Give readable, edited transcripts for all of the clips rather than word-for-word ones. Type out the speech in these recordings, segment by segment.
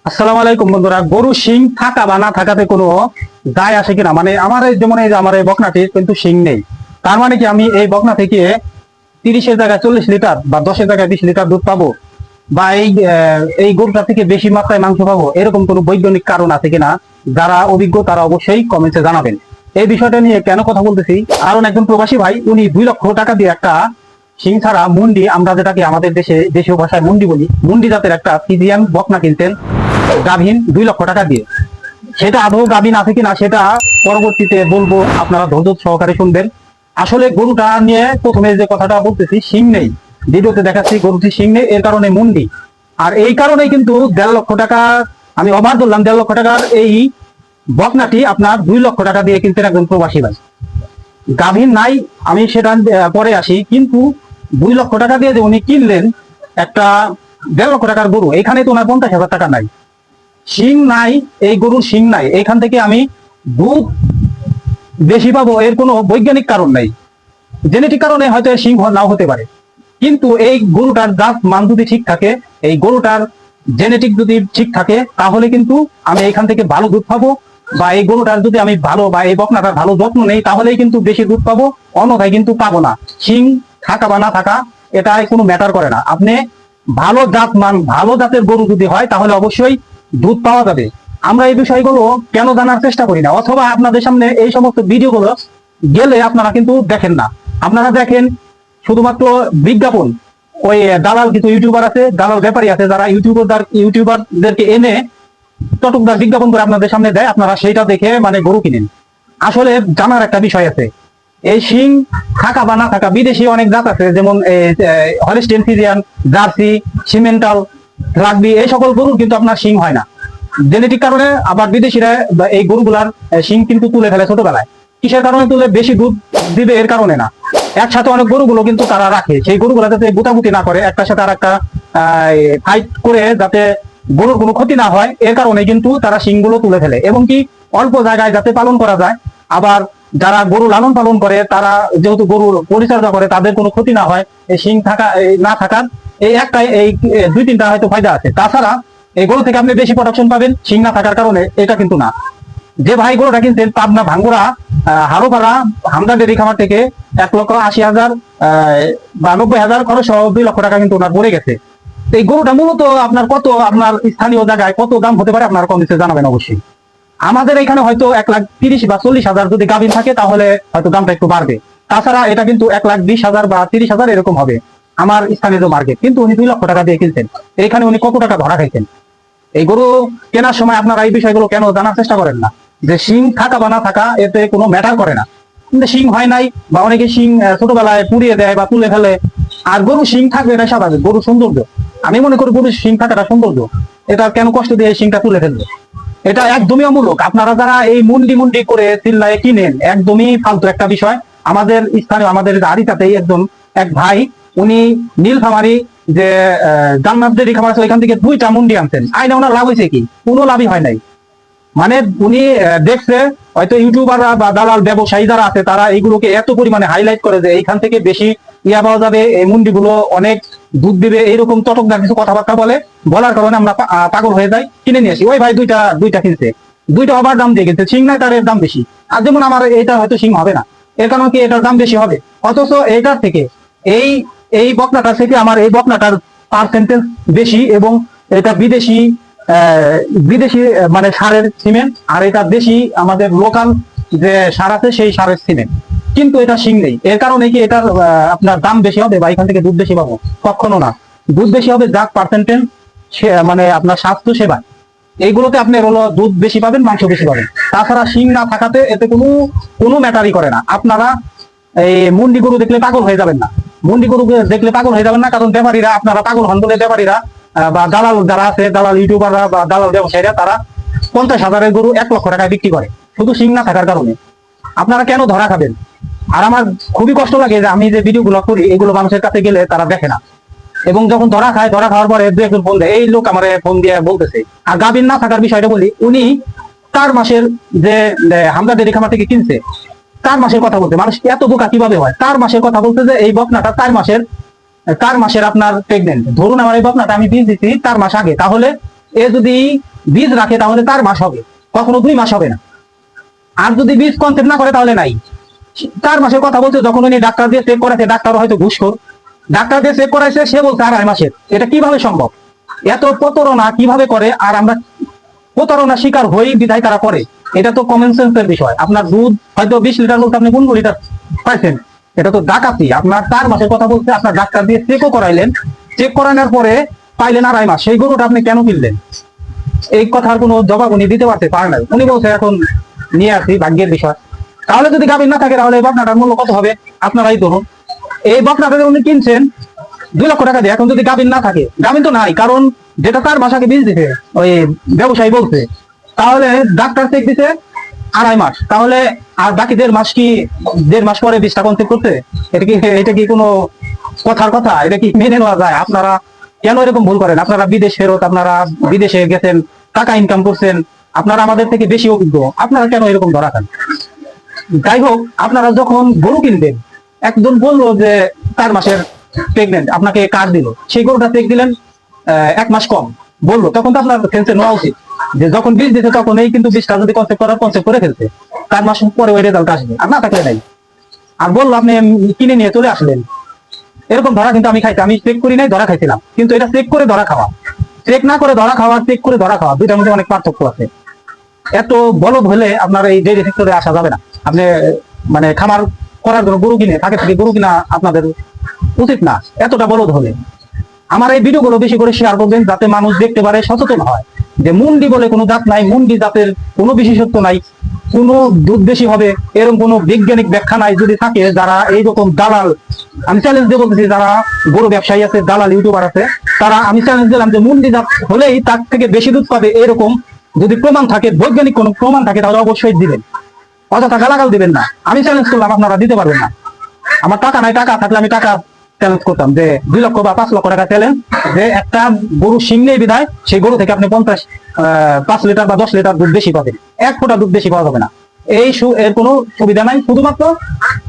আসসালামু আলাইকুম বন্ধুরা। গরু শিং থাকা বা না থাকাতে কোনো যায় আসে কিনা, মানে আমার যেমন এই যে আমার এই বকনাটির কিন্তু শিং নেই, তার মানে কি আমি এই বকনা থেকে 30-এর জায়গায় 40 লিটার বা 10-এর জায়গায় 20 লিটার দুধ পাবো, বা এই গরুটা থেকে বেশি মাত্রায় মাংস পাবো, এরকম কোনো বৈজ্ঞানিক কারণ আছে কিনা? যারা অভিজ্ঞ তারা অবশ্যই কমেন্টে জানাবেন। এই বিষয়টা নিয়ে কেন কথা বলতেছি, কারণ একজন প্রবাসী ভাই উনি 2 লক্ষ টাকা দিয়ে একটা শিং ছাড়া মুন্ডি, আমরা যেটাকে আমাদের দেশীয় ভাষায় মুন্ডি বলি, মুন্ডি জাতের একটা ফিজিয়ান বকনা কিনতেন গাভীন 2 লক্ষ টাকা দিয়ে। সেটা আদৌ গাভীন আছে কিনা সেটা পরবর্তীতে বলবো, আপনারা ধৈর্য সহকারে শুনবেন। আসলে গরুটা নিয়ে প্রথমে যে কথাটা বলতেছি, শিং নেই, ভিডিওতে দেখাচ্ছি গরুটি শিং নেই, এর কারণে মুন্ডি। আর এই কারণে কিন্তু 1.5 লক্ষ টাকা, আমি অবাক ধরলাম, 1.5 লক্ষ টাকার এই বকনাটি আপনার 2 লক্ষ টাকা দিয়ে কিনতেন একজন প্রবাসী ভাই। গাভীর নাই, আমি সেটা পরে আসি, কিন্তু 2 লক্ষ টাকা দিয়ে যে উনি কিনলেন একটা 1.5 লক্ষ টাকার গরু, এখানে তো ওনার 50,000 টাকা নাই, শিং নাই, এই গরুর শিং নাই, এইখান থেকে আমি দুধ বেশি পাবো এর কোনো বৈজ্ঞানিক কারণ নাই। জেনেটিক কারণে হয়তো শিং নাও হতে পারে, কিন্তু এই গরুটার জাত মান যদি ঠিক থাকে, এই গরুটার জেনেটিক যদি ঠিক থাকে, তাহলে কিন্তু আমি এখান থেকে ভালো দুধ পাবো, বা এই গরুটার যদি আমি ভালো বা এই বকনাটার ভালো যত্ন নেই, তাহলেই কিন্তু বেশি দুধ পাবো, অন্যথায় কিন্তু পাবো না। শিং থাকা বা না থাকা এটা কোনো ম্যাটার করে না। আপনি ভালো জাত মান, ভালো জাতের গরু যদি হয়, তাহলে অবশ্যই দুধ পাওয়া যাবে। আমরা এই বিষয়গুলো কেন জানার চেষ্টা করি না, অথবা আপনাদের সামনে এই সমস্ত ভিডিওগুলো গেলে আপনারা কিন্তু দেখেন না। আপনারা দেখেন শুধুমাত্র বিজ্ঞাপন। ওই দালাল কিছু ইউটিউবার আছে, দালাল ব্যাপারী আছে, যারা ইউটিউবারদেরকে এনে চটকদার বিজ্ঞাপন করে আপনাদের সামনে দেয়, আপনারা সেইটা দেখে মানে গরু কিনেন। আসলে জানার একটা বিষয় আছে, এই শিং থাকা বা না থাকা, বিদেশি অনেক জাত আছে, যেমন হলিস্টিয়ান ফ্রিজিয়ান, জার্সি, সিমেন্টাল, রাগবি, এই সকল গরুর কিন্তু আপনার শিং হয় না জেনেটিক কারণে। আবার বিদেশিরা এই গরুগুলার শিং কিন্তু তুলে ফেলে ছোটবেলায়। কিসের কারণে তুলে? বেশি দুধ দিবে এর কারণে না, একসাথে অনেক গরুগুলো কিন্তু তারা রাখে, সেই গরুগুলা যাতে গুটাগুটি না করে, একটার সাথে আর একটা ফাইট করে, যাতে গরুর কোনো ক্ষতি না হয়, এর কারণে কিন্তু তারা শিংগুলো তুলে ফেলে। এবং কি অল্প জায়গায় যাতে পালন করা যায়, আবার যারা গরু লালন পালন করে, তারা যেহেতু গরুর পরিচর্যা করে, তাদের কোনো ক্ষতি না হয়, এই শিং থাকা না থাকার এই একটাই, এই 2-3টা হয়তো ফায়দা আছে। তাছাড়া এই গরু থেকে আপনি বেশি প্রোডাকশন পাবেন শিং না থাকার কারণে, এটা কিন্তু না। যে ভাই গরুটা কিনতেন পাবনা ভাঙ্গুরা হারোপাড়া হামদা ডেরি খামার থেকে 1,80,000 বা 90,000 খরচ সহ 2 লক্ষ টাকা কিন্তু ওনার পড়ে গেছে। এই গরুটা মূলত আপনার কত, আপনার স্থানীয় জায়গায় কত দাম হতে পারে আপনারা কমেন্টে জানাবেন অবশ্যই। আমাদের এখানে হয়তো 1,30,000 বা 40,000 যদি গাভীন থাকে, তাহলে হয়তো দামটা একটু বাড়বে। তাছাড়া এটা কিন্তু 1,20,000 বা 30,000 এরকম হবে আমার স্থানীয় মার্কেট। কিন্তু উনি 2 লক্ষ টাকা দিয়ে কিনতেন, এখানে উনি কত টাকা ধরা খাইতেন? এই গরু কেনার সময় আপনারা এই বিষয়গুলো কেন জানার চেষ্টা করেন না, যে শিং থাকা বা না থাকা এতে কোনো ম্যাটার করে না। কিন্তু শিং হয় নাই, বা অনেকে শিং ছোটবেলায় পুড়িয়ে দেয় বা তুলে ফেলে, আর গরু শিং থাকবে এটা স্বাভাবিক, গরু সৌন্দর্য। আমি মনে করি গরু শিং থাকাটা সৌন্দর্য, এটা কেন কষ্ট দিয়ে শিংটা তুলে ফেলবে? এটা একদমই অমূলক। আপনারা যারা এই মুন্ডি মুন্ডি করে চিল্লায় কিনেন, একদমই ফালতু একটা বিষয়। আমাদের স্থানীয়, আমাদের আড়িটাতেই একদম এক ভাই, উনি নীলফামারী যে জান্নাত ডেইরি খামার আছে, ওইখান থেকে 2টা মুন্ডি আনছেন, আইনা ওনার লাভ হয়েছে কি? কোনো লাভই হয় নাই। মানে উনি দেখছে হয়তো ইউটিউবাররা বা দালাল ব্যবসায়ী যারা আছে, তারা এইগুলোকে এত পরিমাণে হাইলাইট করে যে এইখান থেকে বেশি ইয়া পাওয়া যাবে, এই মুন্ডিগুলো অনেক দুধ দিবে, এইরকম চটকদার কিছু কথাবার্তা বলার কারণে আমরা পাগল হয়ে যাই, কিনে নিয়ে আসি। ওই ভাই দুইটা কিনছে, 2টা আবার দাম দিয়ে কিনছে, সিং নাই তার, এর দাম বেশি। আর যেমন আমার এটা হয়তো সিং হবে না, এর কারণ কি এটার দাম বেশি হবে, অথচ এইটার থেকে এই এই বকনাটার থেকে আমার এই বকনাটার পার্সেন্টেজ বেশি, এবং এটা বিদেশি বিদেশি মানে সারের সিমেন্ট, আর এটা দেশি আমাদের লোকাল যে সার আছে সেই সারের সিমেন্ট, কিন্তু এটা শিং নেই। এর কারণে কি এটার আপনার দাম বেশি হবে বা এখান থেকে দুধ বেশি পাবো? কখনো না। দুধ বেশি হবে জাত পার্সেন্টেজ, মানে আপনার স্বাস্থ্য সেবা, এইগুলোতে আপনি হলো দুধ বেশি পাবেন, মাংস বেশি পাবেন। তাছাড়া শিং না থাকাতে এতে কোনো ম্যাটারই করে না। আপনারা এই মুন্ডি গরু দেখলে পাগল হয়ে যাবেন না, মুন্ডি গরু দেখলে পাগল হয়ে যাবেন না, কারণ ব্যাপারীরা, আপনারা পাগল হন বলে ব্যাপারীরা বা দালাল যারা আছে, দালাল ইউটিউবাররা বা দালাল ব্যবসায়ীরা, তারা 50,000-এর গরু 1 লক্ষ টাকায় বিক্রি করে শুধু শিং না থাকার কারণে। আপনারা কেন ধরা খাবেন? আর আমার খুবই কষ্ট লাগে যে আমি যে ভিডিওগুলো করি, এগুলো মানুষের কাছে গেলে তারা দেখে না, এবং যখন ধরা খায়, ধরা খাওয়ার পরে 2-1 ফোন দেয়, এই লোক আমার ফোন দিয়ে বলতেছে। আর গাভীর না থাকার বিষয়টা বলি, উনি 4 মাসের যে হামদা ডেইরি খামার থেকে কিনছে, 4 মাসের কথা বলতে, মানুষ এত বোকা কিভাবে হয়? 4 মাসের কথা বলতে, যে এই বকনাটা 4 মাসের আপনার প্রেগনেন্ট। ধরুন আমার এই বকনাটা আমি বীজ দিচ্ছি 4 মাস আগে, তাহলে এ যদি বীজ রাখে তাহলে 4 মাস হবে, কখনো 2 মাস হবে না। আর যদি বীজ কনসেপ্ট না করে তাহলে নাই। 4 মাসের কথা বলছে, যখন উনি ডাক্তার দিয়ে চেক করাইছে, ডাক্তার হয়তো ঘুষখোর, ডাক্তার দিয়ে চেক করাইছে, সে বলছে 2.5 মাসের। এটা কিভাবে সম্ভব? এত প্রতারণা কিভাবে করে? আর আমরা প্রতারণা শিকার হই বিধায় তারা করে। এটা তো কমন সেন্সের বিষয়। আপনার দুধ হয়তো 20 লিটার বলতে আপনি 15 লিটার পাইছেন, এটা তো ডাকাতি। আপনার 4 মাসের কথা বলছে, আপনার ডাক্তার দিয়ে চেকও করাইলেন, চেক করানোর পরে পাইলেন 2.5 মাস, সেই গরুটা আপনি কেন কিনলেন? এই কথার কোনো জবাব উনি দিতে পারে নাই। উনি বলছে এখন নিয়ে আসি, ভাগ্যের বিষয়। তাহলে যদি গাভীর না থাকে তাহলে এই বকনাটার মূল্য কত হবে আপনারাই ধরুন। এই বকনাটা উনি কিনছেন 2 লক্ষ টাকা দিয়ে, এখন যদি গাভীর না থাকে, গাভীর তো নাই, কারণ যেটা 4 মাস আগে বীজ দিতে ওই ব্যবসায়ী বলছে, তাহলে ডাক্তার চেক দিতে 2.5 মাস, তাহলে আর বাকি 1.5 মাস কি 1.5 মাস পরে বীজটা কনসেপ্ট করতে? এটা কি কোনো কথার কথা? এটা কি মেনে নেওয়া যায়? আপনারা কেন এরকম ভুল করেন? আপনারা বিদেশ ফেরত, আপনারা বিদেশে গেছেন, টাকা ইনকাম করছেন, আপনারা আমাদের থেকে বেশি অভিজ্ঞ, আপনারা কেন এরকম ধরা খান? যাই হোক, আপনারা যখন গরু কিনবেন, একজন বললো যে 4 মাসের প্রেগনেন্ট, আপনাকে কার্ড দিল, সেই গরুটা চেক দিলেন 1 মাস কম বললো, তখন তো আপনার ফেন্সে নেওয়া উচিত যে যখন বীজ দিতে তখন এই কিন্তু বীজটা যদি কনসেপ্ট করে ফেলতে 4 মাস পরে ওই রেজাল্ট আসবে, আর না থাকলে নাই। আর বললো আপনি কিনে নিয়ে চলে আসলেন, এরকম ধরা কিন্তু আমি খাইছি। আমি চেক করি নাই, ধরা খাইছিলাম। কিন্তু এটা চেক করে ধরা খাওয়া, চেক না করে ধরা খাওয়া, চেক করে ধরা খাওয়া, দুইটার মধ্যে অনেক পার্থক্য আছে। এত বলদ হলে আপনার এই ডেইরি সেক্টরে আসা যাবে না। আপনি মানে খামার করার জন্য গরু কিনে থেকে গরু কিনা আপনাদের উচিত না, এতটা বলদ হলে। আমার এই ভিডিওগুলো বেশি করে শেয়ার করবেন, যাতে মানুষ দেখতে পারে, সচেতন হয় যে মুন্ডি বলে কোনো জাত নাই, মুন্ডি জাতের কোনো বিশেষত্ব নাই, কোনো দুধ বেশি হবে এরকম কোনো বৈজ্ঞানিক ব্যাখ্যা নাই। যদি থাকে, যারা এইরকম দালাল, আমি চ্যালেঞ্জ দিয়ে বলতেছি, যারা বড় ব্যবসায়ী আছে, দালাল ইউটিউবার আছে, তারা, আমি চ্যালেঞ্জ দিলাম যে মুন্ডি জাত হলেই তার থেকে বেশি দুধ পাবে, এরকম যদি প্রমাণ থাকে, বৈজ্ঞানিক কোনো প্রমাণ থাকে, তাহলে অবশ্যই দিবেন, অযথা গালাগাল দিবেন না। আমি চ্যালেঞ্জ করলাম, আপনারা দিতে পারবেন না। আমার টাকা নাই, টাকা থাকলে আমি টাকা চ্যালেঞ্জ করতাম যে 2 লক্ষ বা 5 লক্ষ টাকা চ্যালেঞ্জ, যে একটা গরু সিং নেই বিধায় সেই গরু থেকে আপনি 5 লিটার বা 10 লিটার দুধ বেশি পাবেন, 1 ফোঁটা দুধ বেশি পাওয়া যাবে না। এর কোনো সুবিধা নাই। শুধুমাত্র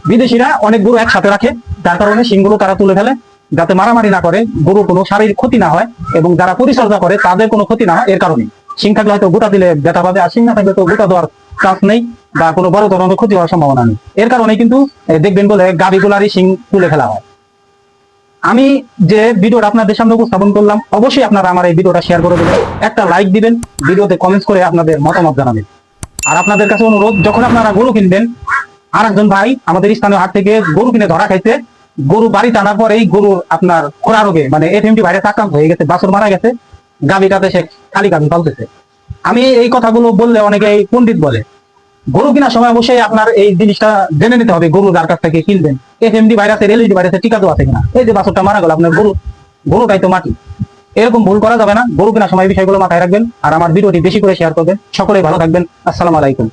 বিদেশিরা অনেক গরু একসাথে রাখে, যার কারণে সিংগুলো তারা তুলে ফেলে, যাতে মারামারি না করে, গরুর কোনো শারীরিক ক্ষতি না হয়, এবং যারা পরিচর্যা করে তাদের কোনো ক্ষতি না হয়। এর কারণে সিং থাকলে হয়তো গোটা দিলে ব্যথা পাবে, আর সিং না থাকলে তো গোটা দেওয়ার চান্স নেই, বা কোনো বড় ধরনের ক্ষতি হওয়ার সম্ভাবনা নেই। এর কারণে কিন্তু দেখবেন বলে গাভীগুলারই সিং তুলে ফেলা হয়। আমি যে ভিডিওটা আপনাদের সামনে উপস্থাপন করলাম, অবশ্যই আপনারা আমার এই ভিডিওটা শেয়ার করে দেবেন, একটা লাইক দিবেন, ভিডিওতে কমেন্টস করে আপনাদের মতামত জানাবেন। আর আপনাদের কাছে অনুরোধ, যখন আপনারা গরু কিনবেন, আর একজন ভাই আমাদের স্থানীয় হাট থেকে গরু কিনে ধরা খাইছে, গরু বাড়িতে আনার পরে এই গরুর আপনার খোরা রোগে মানে এফএমডি ভাইরাস আক্রান্ত হয়ে গেছে, বাছুর মারা গেছে, গাভীটাতে সে খালি গাভী পালতেছে। আমি এই কথাগুলো বললে অনেকে পণ্ডিত বলে, গরু কেনার সময় অবশ্যই আপনার এই জিনিসটা জেনে নিতে হবে, গরু যার কাছ থেকে কিনবেন এফএমডি ভাইরাসের, এলইডি ভাইরাসের টিকা দেওয়া আছে কিনা। এই যে বাছুরটা মারা গেল, আপনার গরুটাই তো মাটি, এরকম ভুল করা যাবে না। গরু কেনার সময় বিষয়গুলো মাথায় রাখবেন, আর আমার ভিডিওটি বেশি করে শেয়ার করবেন। সকলেই ভালো থাকবেন। আসসালামু আলাইকুম।